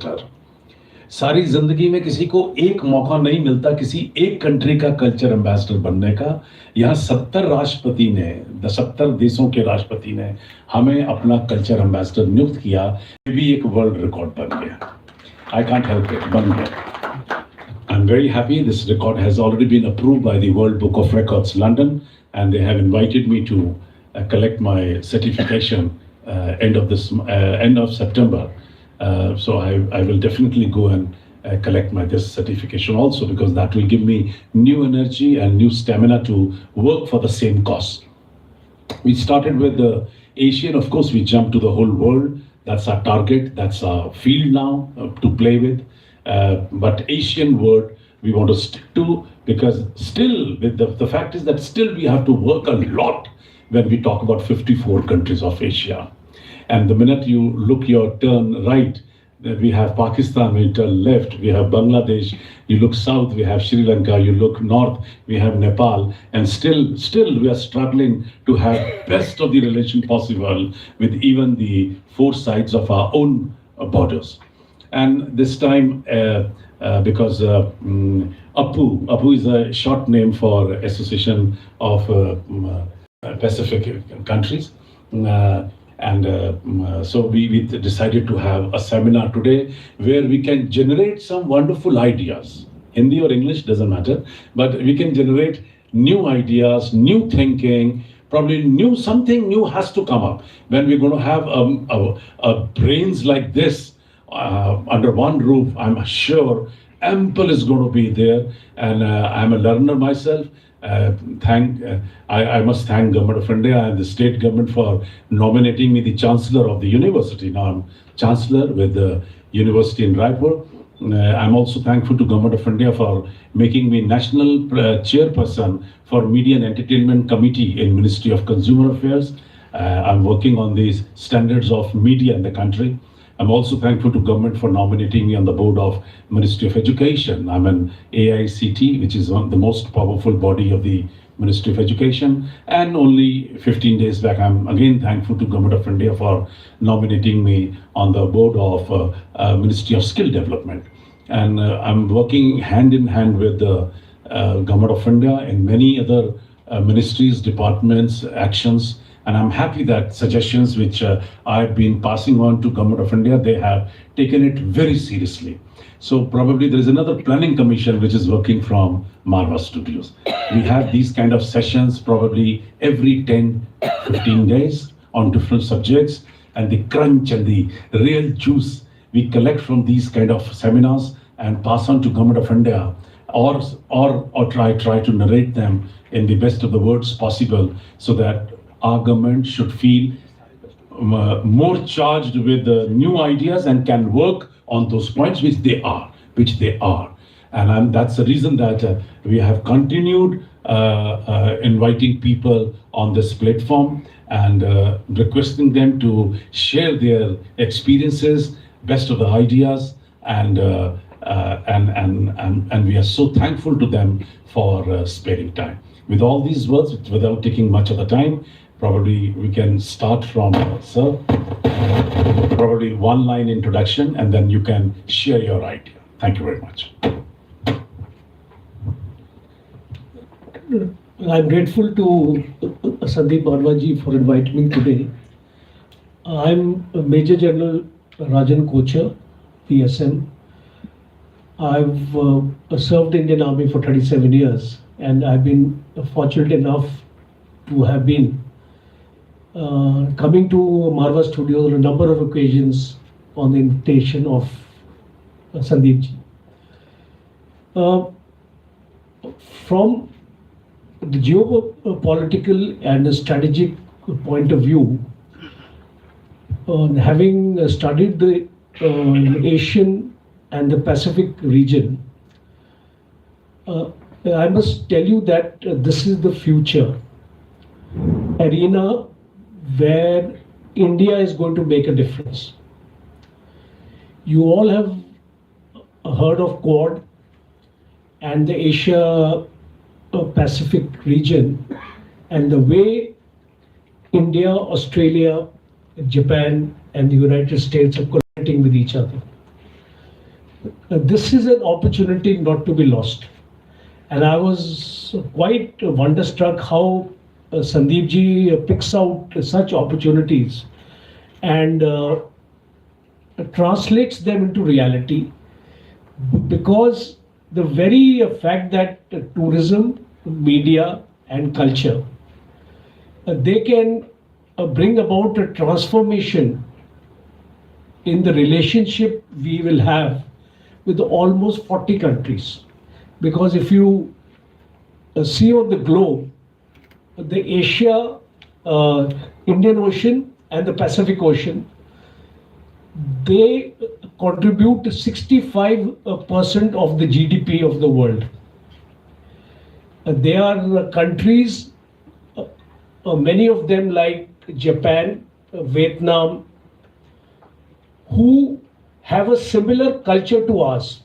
ambassador. सारी जिंदगी में किसी को एक मौका नहीं मिलता किसी एक कंट्री का कल्चर एम्बेसडर बनने का। यहाँ 70 राष्ट्रपति ने 70 देशों के राष्ट्रपति ने हमें अपना कल्चर एम्बेसडर नियुक्त किया। ये भी एक वर्ल्ड रिकॉर्ड बन गया। I can't help it, बन गया। I'm very happy this record has already been approved by the World Book of Records London, and they have invited me to collect my certification end of September. So I will definitely go and collect this certification also, because that will give me new energy and new stamina to work for the same cause. We started with the Asian, of course we jumped to the whole world. That's our target, that's our field now to play with. But Asian world we want to stick to, because still the fact is that still we have to work a lot when we talk about 54 countries of Asia. And the minute you look your turn right, we have Pakistan, we turn left, we have Bangladesh, you look south, we have Sri Lanka, you look north, we have Nepal, and still we are struggling to have best of the relation possible with even the 4 sides of our own borders. And this time, because APU is a short name for Association of Pacific Countries, so we decided to have a seminar today where we can generate some wonderful ideas. Hindi or English doesn't matter, but we can generate new ideas, new thinking, probably something new has to come up. When we're going to have brains like this under one roof, I'm sure ample is going to be there. And I'm a learner myself. I must thank Government of India and the state government for nominating me the Chancellor of the university. Now I'm Chancellor with the University in Raipur. I'm also thankful to Government of India for making me National Chairperson for Media and Entertainment Committee in Ministry of Consumer Affairs. I'm working on these standards of media in the country. I'm also thankful to government for nominating me on the board of Ministry of Education. I'm an AICT, which is the most powerful body of the Ministry of Education. And only 15 days back, I'm again thankful to Government of India for nominating me on the board of Ministry of Skill Development. And I'm working hand in hand with the Government of India in many other ministries, departments, actions. And I'm happy that suggestions which I've been passing on to Government of India, they have taken it very seriously. So probably there is another planning commission which is working from Marwah studios. We have these kind of sessions probably every 10-15 days on different subjects, and the crunch and the real juice we collect from these kind of seminars and pass on to Government of India, or try to narrate them in the best of the words possible, so that our government should feel more charged with new ideas and can work on those points which they are. And that's the reason that we have continued inviting people on this platform and requesting them to share their experiences, best of the ideas, and we are so thankful to them for sparing time. With all these words, without taking much of the time, probably we can start from sir, probably one line introduction, and then you can share your idea. Thank you very much. I'm grateful to Sandeep Marwah ji for inviting me today. I'm Major General Rajan Kochar, PSM. I've served the Indian Army for 37 years, and I've been fortunate enough to have been coming to Marwah Studios on a number of occasions on the invitation of Sandeep ji. From the geopolitical and the strategic point of view, having studied the Asian and the Pacific region, I must tell you that this is the future arena where India is going to make a difference. You all have heard of Quad and the Asia Pacific region, and the way India, Australia, Japan and the United States are collaborating with each other. This is an opportunity not to be lost. And I was quite wonderstruck how Sandeep ji picks out such opportunities and translates them into reality, because the very fact that tourism, media, and culture they can bring about a transformation in the relationship we will have with almost 40 countries. Because if you see on the globe, the Asia, Indian Ocean, and the Pacific Ocean, they contribute to 65% of the GDP of the world. They are countries, many of them like Japan, Vietnam, who have a similar culture to us.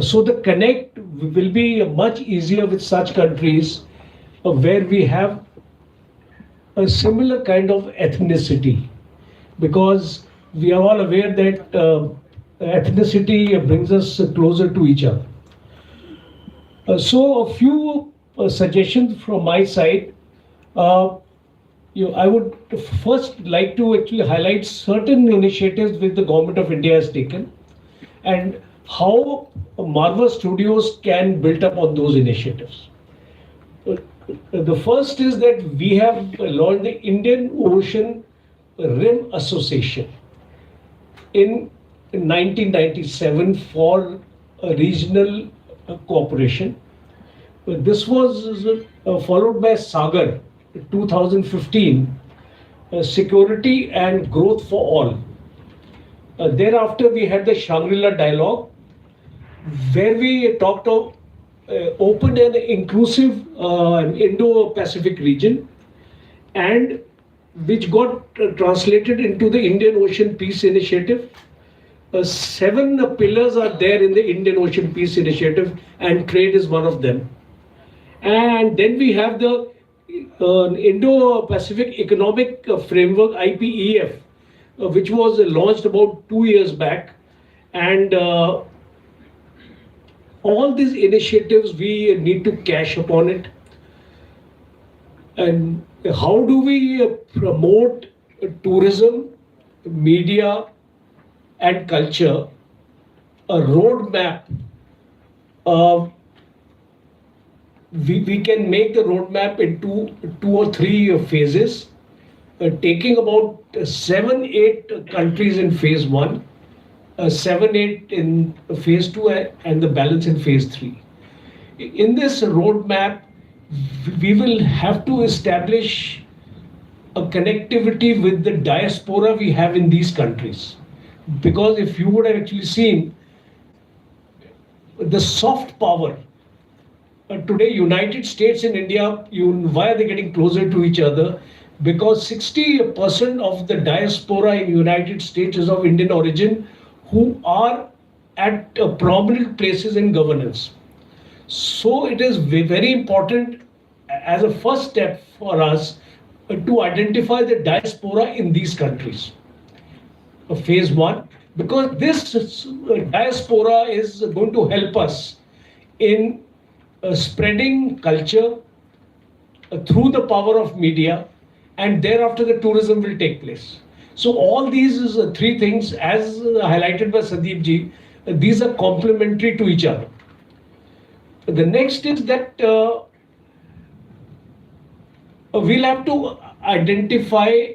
So the connect will be much easier with such countries where we have a similar kind of ethnicity, because we are all aware that ethnicity brings us closer to each other. So a few suggestions from my side. I would first like to actually highlight certain initiatives which the Government of India has taken and how Marwah Studios can build up on those initiatives. The first is that we have launched the Indian Ocean Rim Association in 1997 for a regional cooperation. This was followed by Sagar 2015, Security and Growth for All. Thereafter, we had the Shangri-La Dialogue, where we talked of open and inclusive Indo-Pacific region, and which got translated into the Indian Ocean Peace Initiative. 7 pillars are there in the Indian Ocean Peace Initiative, and trade is one of them. And then we have the Indo-Pacific Economic Framework, IPEF, which was launched about 2 years back. And all these initiatives, we need to cash upon it. And how do we promote tourism, media, and culture? A roadmap. We can make the roadmap into 2 or 3 phases, taking about 7-8 countries in phase 1, 7-8 in phase 2, and the balance in phase 3. In this roadmap, we will have to establish a connectivity with the diaspora we have in these countries. Because if you would have actually seen the soft power, today United States and India, why are they getting closer to each other? Because 60% of the diaspora in United States is of Indian origin, who are at prominent places in governance. So it is very important as a first step for us to identify the diaspora in these countries. Phase 1, because this diaspora is going to help us in spreading culture through the power of media, and thereafter the tourism will take place. So all these is 3 things, as highlighted by Sandeep ji, these are complementary to each other. The next is that we'll have to identify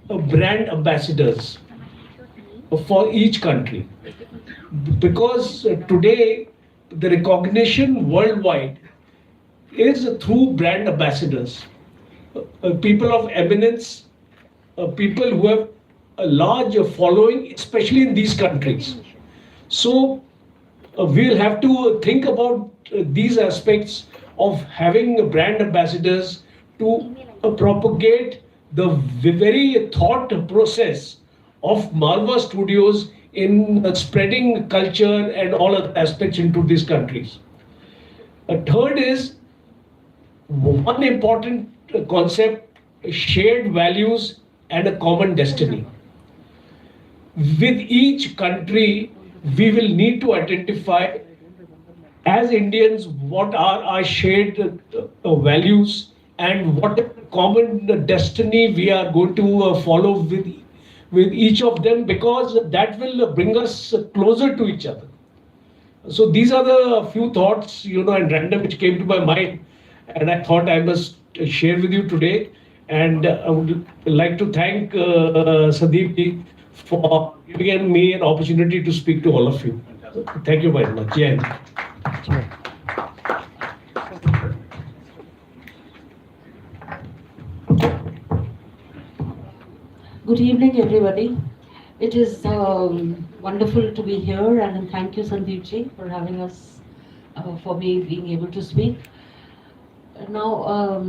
brand ambassadors for each country, because today the recognition worldwide is through brand ambassadors, people of eminence, people who have a large following, especially in these countries. So we'll have to think about these aspects of having brand ambassadors to propagate the very thought process of Marwah Studios in spreading culture and all other aspects into these countries. A third is one important concept: shared values and a common destiny. with each country, we will need to identify as Indians what are our shared values and what common destiny we are going to follow with each of them, because that will bring us closer to each other. So these are the few thoughts, and random which came to my mind, and I thought I must share with you today. And I would like to thank Sandeep ji for giving me an opportunity to speak to all of you. Thank you very much. Jai Hind. Good evening, everybody. It is wonderful to be here, and thank you, Sandeep ji, for having us, for me being able to speak. Now,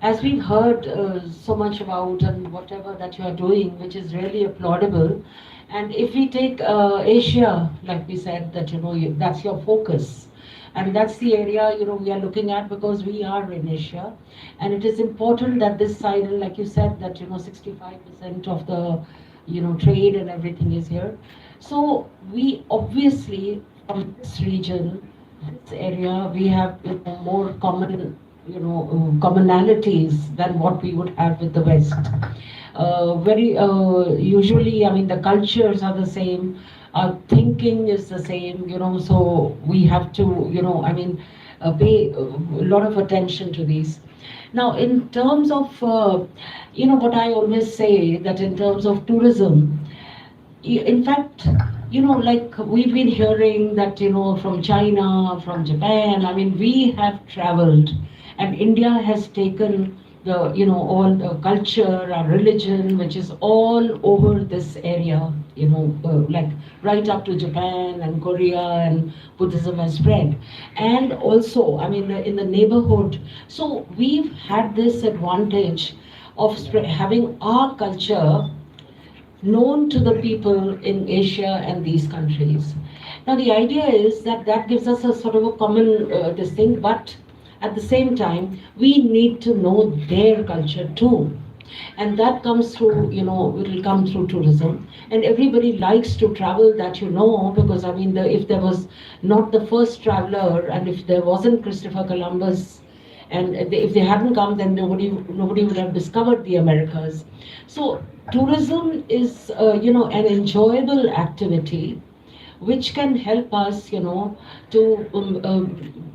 as we've heard so much about and whatever that you are doing, which is really applaudable, and if we take Asia, like we said, that that's your focus, and that's the area we are looking at, because we are in Asia, and it is important that this side, like you said, that 65% of the trade and everything is here. So we obviously, from this region, this area, we have more common commonalities than what we would have with the West. Very usually, I mean, the cultures are the same, our thinking is the same, so we have to, pay a lot of attention to these. Now, in terms of, what I always say, that in terms of tourism, in fact, like we've been hearing that, from China, from Japan, I mean, we have traveled, and India has taken the, all the culture, our religion, which is all over this area, like right up to Japan and Korea, and Buddhism has spread. And also, I mean, in the neighborhood, so we've had this advantage of having our culture known to the people in Asia and these countries. Now, the idea is that that gives us a sort of a common this thing, but at the same time, we need to know their culture too. And that comes through, it will come through tourism. And everybody likes to travel, that because I mean, if there was not the first traveler, and if there wasn't Christopher Columbus, and if they hadn't come, then nobody would have discovered the Americas. So tourism is, an enjoyable activity which can help us, to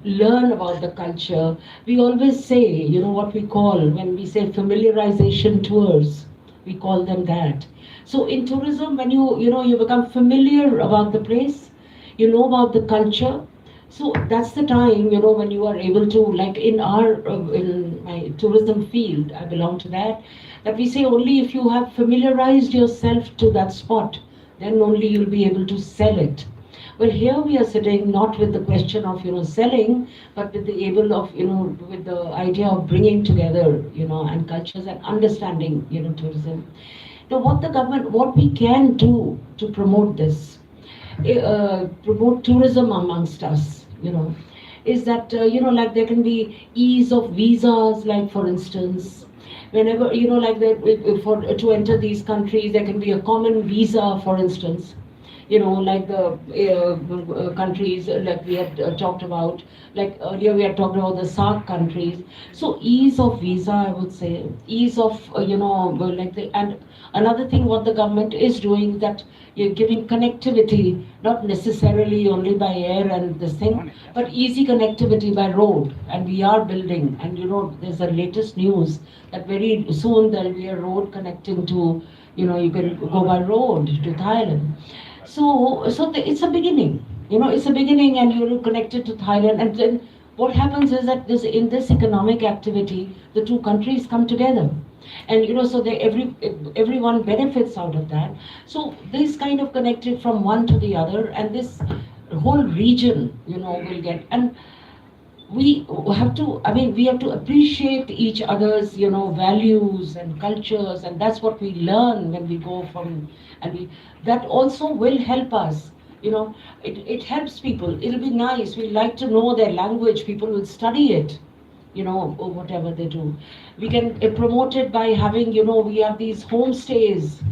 learn about the culture. We always say, what we call, when we say familiarization tours, we call them that. So in tourism, when you become familiar about the place, you know about the culture. So that's the time, when you are able to, like in my tourism field, I belong to that we say only if you have familiarized yourself to that spot, then only you'll be able to sell it. Well, here we are sitting not with the question of, selling, but with the able of, with the idea of bringing together, and cultures and understanding, tourism. Now, what we can do to promote this, promote tourism amongst us, is that, like there can be ease of visas, like for instance, whenever, like that, to enter these countries, there can be a common visa, for instance. Like the countries like we had talked about, like earlier we had talked about the SAARC countries. So ease of visa, I would say, ease of, and another thing what the government is doing, that you're giving connectivity, not necessarily only by air and this thing, but easy connectivity by road. And we are building, and there's the latest news that very soon there'll be a road connecting to, you can go by road to Thailand. So it's a beginning, it's a beginning, and you're connected to Thailand. And then what happens is that in this economic activity, the two countries come together. And so everyone benefits out of that. So this kind of connected from one to the other, and this whole region, will get. And we have to, we have to appreciate each other's, values and cultures, and that's what we learn when we go from, that also will help us. It helps people. It'll be nice. We like to know their language. People will study it, or whatever they do. We can promote it by having, we have these homestays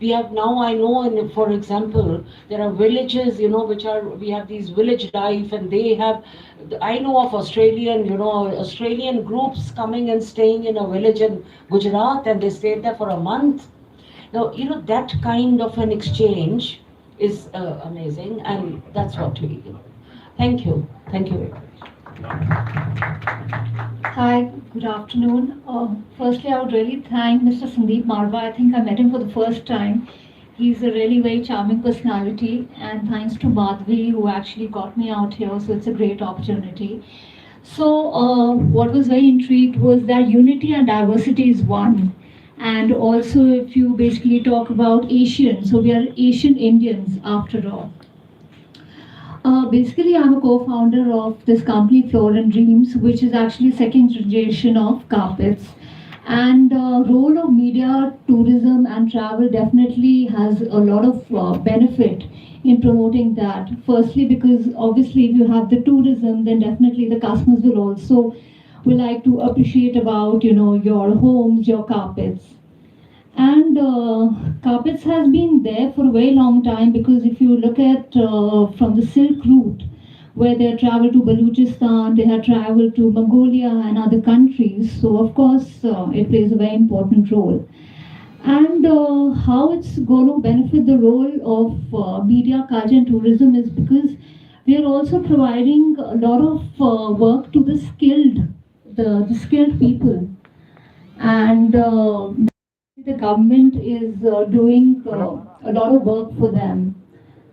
We have now, I know, for example, there are villages, we have these village life, and they have, I know of Australian groups coming and staying in a village in Gujarat, and they stayed there for a month. Now, that kind of an exchange is amazing, and that's what Thank you. Thank you very much. Hi, good afternoon. Firstly, I would really thank Mr. Sandeep Marwah. I think I met him for the first time. He's a really very charming personality, and thanks to Madhvi who actually got me out here, so it's a great opportunity. So, what was very intrigued was that unity and diversity is one. And also, if you basically talk about Asian, so we are Asian Indians after all. Basically, I'm a co-founder of this company, Floor and Dreams, which is actually second generation of carpets. And role of media, tourism, and travel definitely has a lot of benefit in promoting that. Firstly, because obviously, if you have the tourism, then definitely the customers will like to appreciate about your homes, your carpets. And carpets has been there for a very long time, because if you look at from the Silk Route, where they traveled to Balochistan, they had traveled to Mongolia and other countries. So of course, it plays a very important role. And how it's going to benefit the role of media, culture, and tourism is because we are also providing a lot of work to the skilled people, and the government is doing a lot of work for them.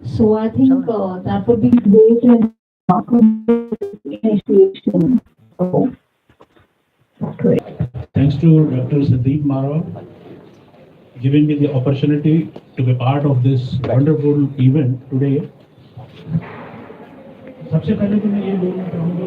So I think that would be great and initiation. So, great. Thanks to Dr. Sandeep Marwah giving me the opportunity to be part of this wonderful event today. सबसे पहले तो मैं ये बोलना चाहूँगा